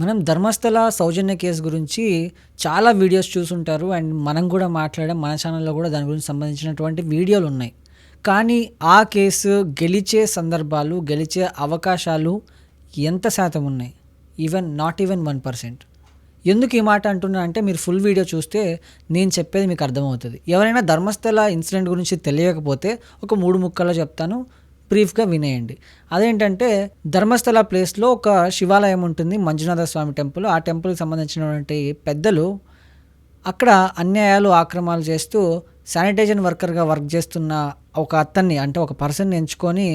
మనం ధర్మస్థల సౌజన్య కేసు గురించి చాలా వీడియోస్ చూసుంటారు. అండ్ మనం కూడా మాట్లాడాం. మన ఛానల్లో కూడా దాని గురించి సంబంధించినటువంటి వీడియోలు ఉన్నాయి. కానీ ఆ కేసు గెలిచే సందర్భాలు, గెలిచే అవకాశాలు ఎంత శాతం ఉన్నాయి? Not even 1%. ఎందుకు ఈ మాట అంటున్నా అంటే మీరు ఫుల్ వీడియో చూస్తే నేను చెప్పేది మీకు అర్థమవుతుంది. ఎవరైనా ధర్మస్థల ఇన్సిడెంట్ గురించి తెలియకపోతే ఒక 3 ముక్కల్లో చెప్తాను, బ్రీఫ్గా వినేయండి. అదేంటంటే ధర్మస్థల ప్లేస్లో ఒక శివాలయం ఉంటుంది, మంజునాథ స్వామి టెంపుల్. ఆ టెంపుల్కి సంబంధించినటువంటి పెద్దలు అక్కడ అన్యాయాలు ఆక్రమాలు చేస్తూ శానిటైజర్ వర్కర్గా వర్క్ చేస్తున్న ఒక అతన్ని, అంటే ఒక పర్సన్ని ఎంచుకొని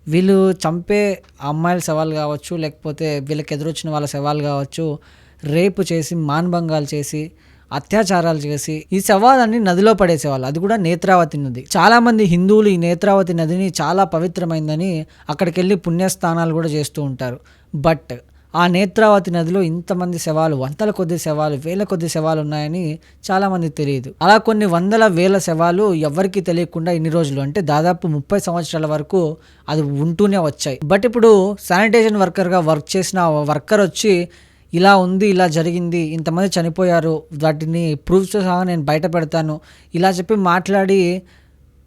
వీళ్ళు చంపే అమ్మాయిల శవాలు కావచ్చు, లేకపోతే వీళ్ళకి ఎదురొచ్చిన వాళ్ళ శవాలు కావచ్చు, రేపు చేసి మానభంగాలు చేసి అత్యాచారాలు చేసి ఈ శవాలన్నీ నదిలో పడేసేవాళ్ళు. అది కూడా నేత్రావతి నది. చాలామంది హిందువులు ఈ నేత్రావతి నదిని చాలా పవిత్రమైందని అక్కడికి వెళ్ళి పుణ్యస్థానాలు కూడా చేస్తూ ఉంటారు. బట్ ఆ నేత్రావతి నదిలో ఇంతమంది శవాలు, వందల కొద్ది శవాలు, వేల కొద్ది శవాలు ఉన్నాయని చాలామంది తెలియదు. అలా కొన్ని వందల వేల శవాలు ఎవరికి తెలియకుండా ఇన్ని రోజులు, అంటే దాదాపు 30 సంవత్సరాల వరకు అది ఉంటూనే వచ్చాయి. బట్ ఇప్పుడు శానిటైజర్ వర్కర్గా వర్క్ చేసిన వర్కర్ వచ్చి ఇలా ఉంది, ఇలా జరిగింది, ఇంతమంది చనిపోయారు, వాటిని ప్రూఫ్స్ సహా నేను బయట పెడతాను ఇలా చెప్పి మాట్లాడి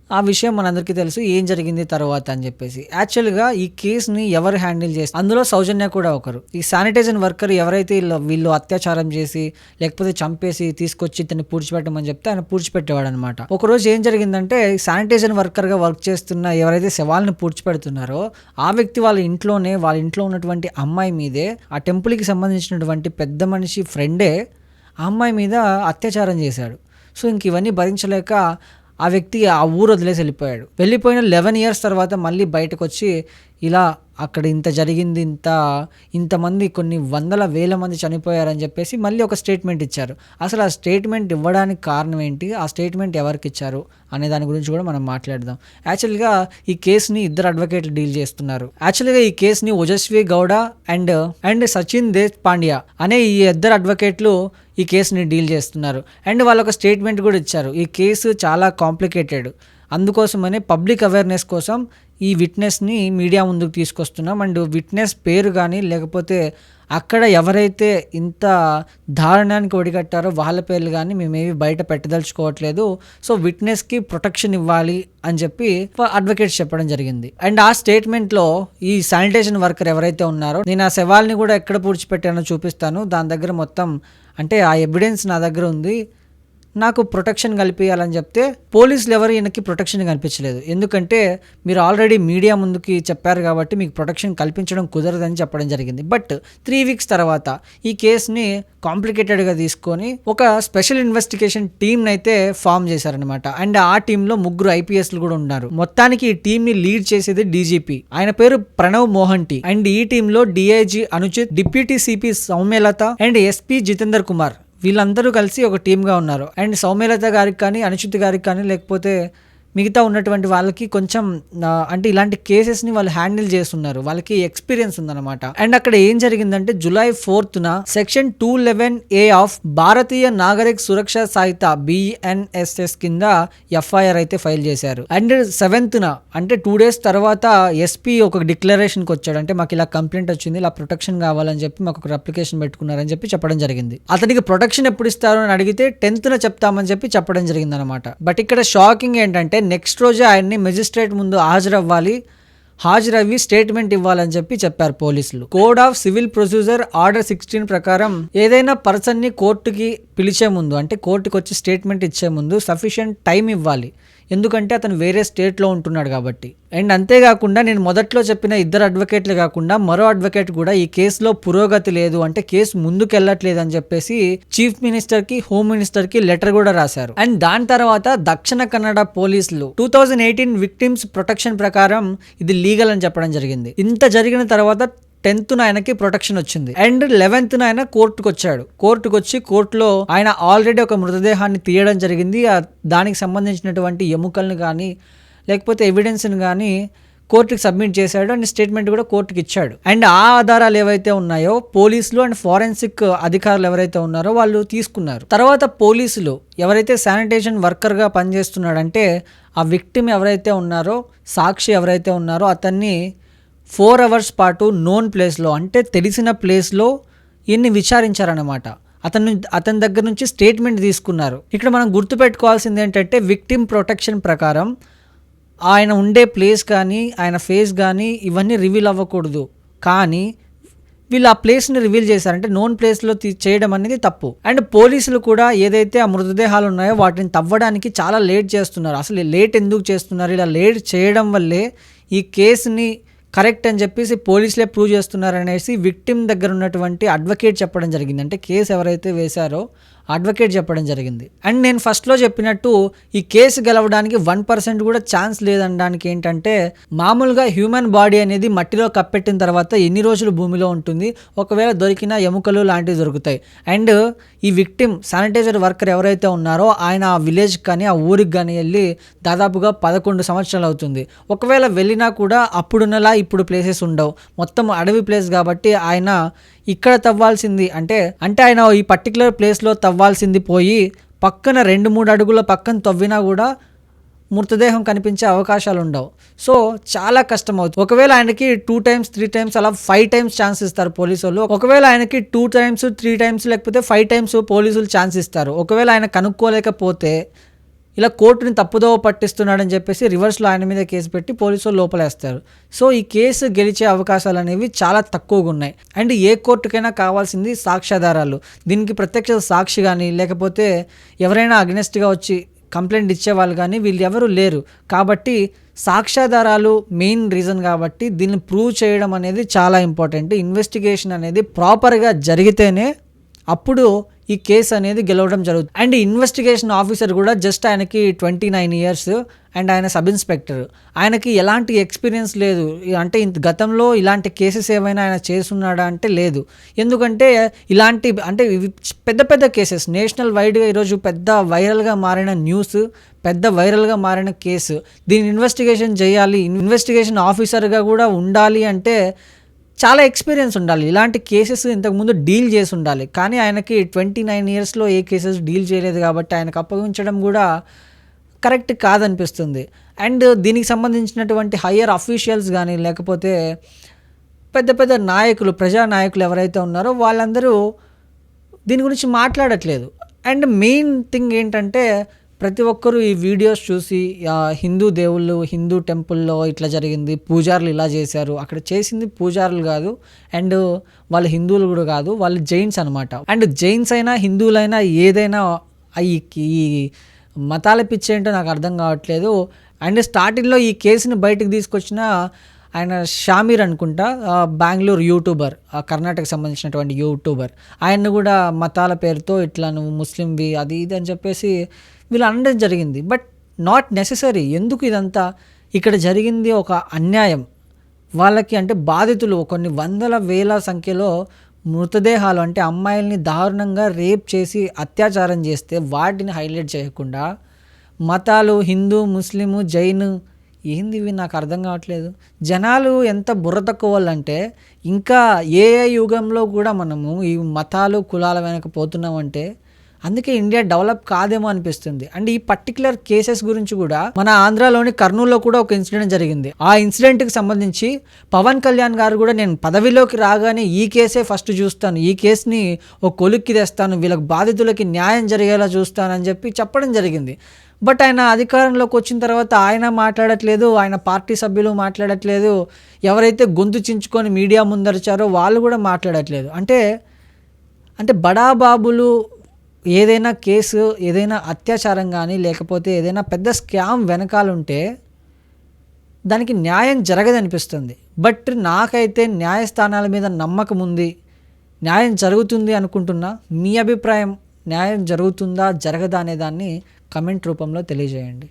ఆ విషయం మనందరికీ తెలుసు ఏం జరిగింది తర్వాత అని చెప్పేసి. యాక్చువల్గా ఈ కేసుని ఎవరు హ్యాండిల్ చేస్తారు? అందులో సౌజన్య కూడా ఒకరు. ఈ శానిటైజర్ వర్కర్ ఎవరైతే వీళ్ళు అత్యాచారం చేసి లేకపోతే చంపేసి తీసుకొచ్చి తను పూడ్చిపెట్టమని చెప్తే ఆయన పూడ్చిపెట్టేవాడు అనమాట. ఒకరోజు ఏం జరిగిందంటే శానిటైజర్ వర్కర్గా వర్క్ చేస్తున్న ఎవరైతే శవాలను పూడ్చిపెడుతున్నారో ఆ వ్యక్తి వాళ్ళ ఇంట్లో ఉన్నటువంటి అమ్మాయి మీదే, ఆ టెంపుల్కి సంబంధించినటువంటి పెద్ద మనిషి ఫ్రెండే ఆ అమ్మాయి మీద అత్యాచారం చేశాడు. సో ఇంక ఇవన్నీ భరించలేక ఆ వ్యక్తి ఆ ఊరు వదిలేసి వెళ్ళిపోయిన 11 years తర్వాత మళ్ళీ బయటకు వచ్చి ఇలా అక్కడ ఇంత జరిగింది, ఇంతమంది కొన్ని వందల వేల మంది చనిపోయారని చెప్పేసి మళ్ళీ ఒక స్టేట్మెంట్ ఇచ్చారు. అసలు ఆ స్టేట్మెంట్ ఇవ్వడానికి కారణం ఏంటి, ఆ స్టేట్మెంట్ ఎవరికి ఇచ్చారు అనే దాని గురించి కూడా మనం మాట్లాడదాం. యాక్చువల్గా ఈ కేసుని 2 అడ్వకేట్లు డీల్ చేస్తున్నారు. యాక్చువల్గా ఈ కేసుని ఓజస్వి గౌడ అండ్ సచిన్ దేశ్ పాండ్యా అనే ఈ 2 అడ్వకేట్లు ఈ కేసుని డీల్ చేస్తున్నారు. అండ్ వాళ్ళు ఒక స్టేట్మెంట్ కూడా ఇచ్చారు. ఈ కేసు చాలా కాంప్లికేటెడ్, అందుకోసమనే పబ్లిక్ అవేర్నెస్ కోసం ఈ విట్నెస్ని మీడియా ముందుకు తీసుకొస్తున్నాం. అండ్ విట్నెస్ పేరు కానీ లేకపోతే అక్కడ ఎవరైతే ఇంత దారుణానికి ఒడిగట్టారో వాళ్ళ పేర్లు కానీ మేమేవి బయట పెట్టదలుచుకోవట్లేదు. సో విట్నెస్కి ప్రొటెక్షన్ ఇవ్వాలి అని చెప్పి అడ్వకేట్స్ చెప్పడం జరిగింది. అండ్ ఆ స్టేట్మెంట్లో ఈ శానిటేషన్ వర్కర్ ఎవరైతే ఉన్నారో, నేను ఆ శవాల్ని కూడా ఎక్కడ పూడ్చిపెట్టానో చూపిస్తాను, దాని దగ్గర మొత్తం అంటే ఆ ఎవిడెన్స్ నా దగ్గర ఉంది, నాకు ప్రొటెక్షన్ కల్పించాలని చెప్తే పోలీసులు ఎవరు ఈయనకి ప్రొటెక్షన్ కల్పించలేదు. ఎందుకంటే మీరు ఆల్రెడీ మీడియా ముందుకి చెప్పారు కాబట్టి మీకు ప్రొటెక్షన్ కల్పించడం కుదరదని చెప్పడం జరిగింది. బట్ 3 weeks తర్వాత ఈ కేసుని కాంప్లికేటెడ్గా తీసుకొని ఒక స్పెషల్ ఇన్వెస్టిగేషన్ టీమ్ని అయితే ఫామ్ చేశారనమాట. అండ్ ఆ టీంలో 3 IPSలు కూడా ఉన్నారు. మొత్తానికి ఈ టీంని లీడ్ చేసేది DGP, ఆయన పేరు ప్రణవ్ మోహంటి. అండ్ ఈ టీంలో DIG Anuchit, deputy CP Soumyalatha and SP Jitender Kumar, వీళ్ళందరూ కలిసి ఒక టీమ్గా ఉన్నారు. అండ్ సౌమ్యలత గారికి కానీ, అనుచిత్ గారికి కానీ, లేకపోతే మిగతా ఉన్నటువంటి వాళ్ళకి కొంచెం అంటే ఇలాంటి కేసెస్ని వాళ్ళు హ్యాండిల్ చేస్తున్నారు, వాళ్ళకి ఎక్స్పీరియన్స్ ఉందన్నమాట. అండ్ అక్కడ ఏం జరిగిందంటే July 4th section 211A of Bharatiya Nagarik Suraksha Sahitha BNSS కింద FIR అయితే ఫైల్ చేశారు. అండ్ 7th అంటే 2 days తర్వాత SP ఒక డిక్లరేషన్కి వచ్చాడు. అంటే మాకు ఇలా కంప్లైంట్ వచ్చింది, ఇలా ప్రొటెక్షన్ కావాలని చెప్పి మాకు ఒక అప్లికేషన్ పెట్టుకున్నారని చెప్పి చెప్పడం జరిగింది. అతనికి ప్రొటెక్షన్ ఎప్పుడు ఇస్తారు అని అడిగితే 10th చెప్తామని చెప్పి చెప్పడం జరిగింది అనమాట. బట్ ఇక్కడ షాకింగ్ ఏంటంటే నెక్స్ట్ రోజే ఆయన్ని మెజిస్ట్రేట్ ముందు హాజరవ్వి స్టేట్మెంట్ ఇవ్వాలని చెప్పి చెప్పారు పోలీసులు. Code of civil procedure order 16 ప్రకారం ఏదైనా పర్సన్ ని కోర్టుకి పిలిచే ముందు, అంటే కోర్టుకి వచ్చి స్టేట్మెంట్ ఇచ్చే ముందు సఫిషియెంట్ టైం ఇవ్వాలి. ఎందుకంటే అతను వేరే స్టేట్లో ఉంటున్నాడు కాబట్టి. అండ్ అంతేకాకుండా నేను మొదట్లో చెప్పిన 2 అడ్వకేట్లు కాకుండా మరో అడ్వకేట్ కూడా ఈ కేసులో పురోగతి లేదు, అంటే కేసు ముందుకెళ్ళట్లేదు అని చెప్పేసి చీఫ్ మినిస్టర్కి, హోమ్ మినిస్టర్కి లెటర్ కూడా రాశారు. అండ్ దాని తర్వాత దక్షిణ కన్నడ పోలీసులు 2018 విక్టిమ్స్ ప్రొటెక్షన్ ప్రకారం ఇది లీగల్ అని చెప్పడం జరిగింది. ఇంత జరిగిన తర్వాత 10th ఆయనకి ప్రొటెక్షన్ వచ్చింది. అండ్ 11th ఆయన కోర్టుకు వచ్చి కోర్టులో ఆయన ఆల్రెడీ ఒక మృతదేహాన్ని తీయడం జరిగింది. దానికి సంబంధించినటువంటి ఎముకల్ని కానీ లేకపోతే ఎవిడెన్స్ని కానీ కోర్టుకి సబ్మిట్ చేశాడు. అండ్ స్టేట్మెంట్ కూడా కోర్టుకి ఇచ్చాడు. అండ్ ఆ ఆధారాలు ఏవైతే ఉన్నాయో పోలీసులు అండ్ ఫారెన్సిక్ అధికారులు ఎవరైతే ఉన్నారో వాళ్ళు తీసుకున్నారు. తర్వాత పోలీసులు ఎవరైతే శానిటేషన్ వర్కర్గా పనిచేస్తున్నాడంటే ఆ విక్టిమ్ ఎవరైతే ఉన్నారో, సాక్షి ఎవరైతే ఉన్నారో అతన్ని 4 hours పాటు నోన్ ప్లేస్లో, అంటే తెలిసిన ప్లేస్లో ఈయన్ని విచారించారన్నమాట. అతని దగ్గర నుంచి స్టేట్మెంట్ తీసుకున్నారు. ఇక్కడ మనం గుర్తుపెట్టుకోవాల్సింది ఏంటంటే, విక్టిమ్ ప్రొటెక్షన్ ప్రకారం ఆయన ఉండే ప్లేస్ కానీ, ఆయన ఫేస్ కానీ ఇవన్నీ రివీల్ అవ్వకూడదు. కానీ వీళ్ళు ఆ ప్లేస్ని రివీల్ చేశారంటే నోన్ ప్లేస్లో చేయడం అనేది తప్పు. అండ్ పోలీసులు కూడా ఏదైతే ఆ మృతదేహాలు ఉన్నాయో వాటిని తవ్వడానికి చాలా లేట్ చేస్తున్నారు. అసలు లేట్ ఎందుకు చేస్తున్నారు? ఇలా లేట్ చేయడం వల్లే ఈ కేసుని కరెక్ట్ అని చెప్పేసి పోలీసులే ప్రూవ్ చేస్తున్నారనేసి విక్టిమ్ దగ్గర ఉన్నటువంటి అడ్వకేట్ చెప్పడం జరిగింది. అంటే కేసు ఎవరైతే వేశారో అడ్వకేట్ చెప్పడం జరిగింది. అండ్ నేను ఫస్ట్లో చెప్పినట్టు ఈ కేసు గెలవడానికి 1% కూడా ఛాన్స్ లేదనడానికి ఏంటంటే, మామూలుగా హ్యూమన్ బాడీ అనేది మట్టిలో కప్పెట్టిన తర్వాత ఎన్ని రోజులు భూమిలో ఉంటుంది, ఒకవేళ దొరికిన ఎముకలు లాంటివి దొరుకుతాయి. అండ్ ఈ విక్టిమ్ శానిటైజర్ వర్కర్ ఎవరైతే ఉన్నారో ఆయన ఆ విలేజ్ కానీ ఆ ఊరికి కానీ వెళ్ళి దాదాపుగా 11 సంవత్సరాలు అవుతుంది. ఒకవేళ వెళ్ళినా కూడా అప్పుడున్నలా ఇప్పుడు ప్లేసెస్ ఉండవు, మొత్తం అడవి ప్లేస్ కాబట్టి ఆయన ఇక్కడ తవ్వాల్సింది అంటే ఆయన ఈ పర్టికులర్ ప్లేస్లో తవ్వాల్సింది పోయి పక్కన 2-3 అడుగుల పక్కన తవ్వినా కూడా మృతదేహం కనిపించే అవకాశాలు ఉండవు. సో చాలా కష్టం అవుతుంది. ఒకవేళ ఆయనకి 2 times 3 times అలా 5 times ఛాన్స్ ఇస్తారు పోలీసు వాళ్ళు. ఒకవేళ ఆయనకి 2 times 3 times లేకపోతే 5 times పోలీసులు ఛాన్స్ ఇస్తారు. ఒకవేళ ఆయన కనుక్కోలేకపోతే ఇలా కోర్టుని తప్పుదోవ పట్టిస్తున్నాడని చెప్పేసి రివర్స్లో ఆయన మీద కేసు పెట్టి పోలీసులు లోపలేస్తారు. సో ఈ కేసు గెలిచే అవకాశాలు అనేవి చాలా తక్కువగా ఉన్నాయి. అండ్ ఏ కోర్టుకైనా కావాల్సింది సాక్ష్యాధారాలు. దీనికి ప్రత్యక్ష సాక్షి కానీ లేకపోతే ఎవరైనా అగెనెస్ట్గా వచ్చి కంప్లైంట్ ఇచ్చేవాళ్ళు కానీ వీళ్ళు ఎవరు లేరు. కాబట్టి సాక్ష్యాధారాలు మెయిన్ రీజన్ కాబట్టి దీన్ని ప్రూవ్ చేయడం అనేది చాలా ఇంపార్టెంట్. ఇన్వెస్టిగేషన్ అనేది ప్రాపర్గా జరిగితేనే అప్పుడు ఈ కేసు అనేది గెలవడం జరుగుతుంది. అండ్ ఇన్వెస్టిగేషన్ ఆఫీసర్ కూడా జస్ట్ ఆయనకి 29 years అండ్ ఆయన సబ్ ఇన్స్పెక్టర్. ఆయనకి ఎలాంటి ఎక్స్పీరియన్స్ లేదు. అంటే గతంలో ఇలాంటి కేసెస్ ఏమైనా ఆయన చేస్తున్నాడా అంటే లేదు. ఎందుకంటే ఇలాంటి అంటే పెద్ద పెద్ద కేసెస్ నేషనల్ వైడ్గా ఈరోజు పెద్ద వైరల్గా మారిన న్యూస్, పెద్ద వైరల్గా మారిన కేసు, దీన్ని ఇన్వెస్టిగేషన్ చేయాలి, ఇన్వెస్టిగేషన్ ఆఫీసర్గా కూడా ఉండాలి అంటే చాలా ఎక్స్పీరియన్స్ ఉండాలి. ఇలాంటి కేసెస్ ఇంతకుముందు డీల్ చేసి ఉండాలి. కానీ ఆయనకి 29 yearsలో ఏ కేసెస్ డీల్ చేయలేదు కాబట్టి ఆయనకు అప్పగించడం కూడా కరెక్ట్ కాదనిపిస్తుంది. అండ్ దీనికి సంబంధించినటువంటి హయ్యర్ అఫీషియల్స్ కానీ లేకపోతే పెద్ద పెద్ద నాయకులు, ప్రజానాయకులు ఎవరైతే ఉన్నారో వాళ్ళందరూ దీని గురించి మాట్లాడట్లేదు. అండ్ మెయిన్ థింగ్ ఏంటంటే, ప్రతి ఒక్కరూ ఈ వీడియోస్ చూసి హిందూ దేవుళ్ళు, హిందూ టెంపుల్లో ఇట్లా జరిగింది, పూజారులు ఇలా చేశారు, అక్కడ చేసింది పూజారులు కాదు అండ్ వాళ్ళు హిందువులు కూడా కాదు, వాళ్ళు జైన్స్ అనమాట. అండ్ జైన్స్ అయినా హిందువులైనా ఏదైనా ఈ మతాల పిచ్చి ఏంటో నాకు అర్థం కావట్లేదు. అండ్ స్టార్టింగ్లో ఈ కేసుని బయటకు తీసుకొచ్చిన ఆయన షామీర్ అనుకుంటా, బెంగళూరు యూట్యూబర్, కర్ణాటకకు సంబంధించినటువంటి యూట్యూబర్, ఆయన్ని కూడా మతాల పేరుతో ఇట్లా నువ్వు ముస్లింవి అది ఇది అని చెప్పేసి వీళ్ళు అనడం జరిగింది. But not necessary. ఎందుకు ఇదంతా? ఇక్కడ జరిగింది ఒక అన్యాయం వాళ్ళకి. అంటే బాధితులు కొన్ని వందల వేల సంఖ్యలో మృతదేహాలు, అంటే అమ్మాయిల్ని దారుణంగా రేప్ చేసి అత్యాచారం చేస్తే వాటిని హైలైట్ చేయకుండా మతాలు హిందూ, ముస్లిము, జైను ఏంది ఇవి నాకు అర్థం కావట్లేదు. జనాలు ఎంత బుర్ర తక్కువ వాళ్ళంటే ఇంకా ఏ యుగంలో కూడా మనము ఈ మతాలు కులాల వెనక పోతున్నామంటే అందుకే ఇండియా డెవలప్ కాదేమో అనిపిస్తుంది. అండ్ ఈ పర్టికులర్ కేసెస్ గురించి కూడా మన ఆంధ్రాలోని కర్నూలులో కూడా ఒక ఇన్సిడెంట్ జరిగింది. ఆ ఇన్సిడెంట్కి సంబంధించి పవన్ కళ్యాణ్ గారు కూడా నేను పదవిలోకి రాగానే ఈ కేసే ఫస్ట్ చూస్తాను, ఈ కేసుని ఒక కొలిక్కి తెస్తాను, వీళ్ళకి బాధితులకి న్యాయం జరిగేలా చూస్తానని చెప్పి చెప్పడం జరిగింది. బట్ ఆయన అధికారంలోకి వచ్చిన తర్వాత ఆయన మాట్లాడట్లేదు, ఆయన పార్టీ సభ్యులు మాట్లాడట్లేదు, ఎవరైతే గొంతు చించుకొని మీడియా ముందరిచారో వాళ్ళు కూడా మాట్లాడట్లేదు. అంటే బడాబాబులు ఏదైనా కేసు, ఏదైనా అత్యాచారం కానీ లేకపోతే ఏదైనా పెద్ద స్కామ్ వెనకాలంటే దానికి న్యాయం జరగదనిపిస్తుంది. బట్ నాకైతే న్యాయస్థానాల మీద నమ్మకం ఉంది, న్యాయం జరుగుతుంది అనుకుంటున్నా. మీ అభిప్రాయం న్యాయం జరుగుతుందా జరగదా అనే దాన్ని కమెంట్ రూపంలో తెలియజేయండి.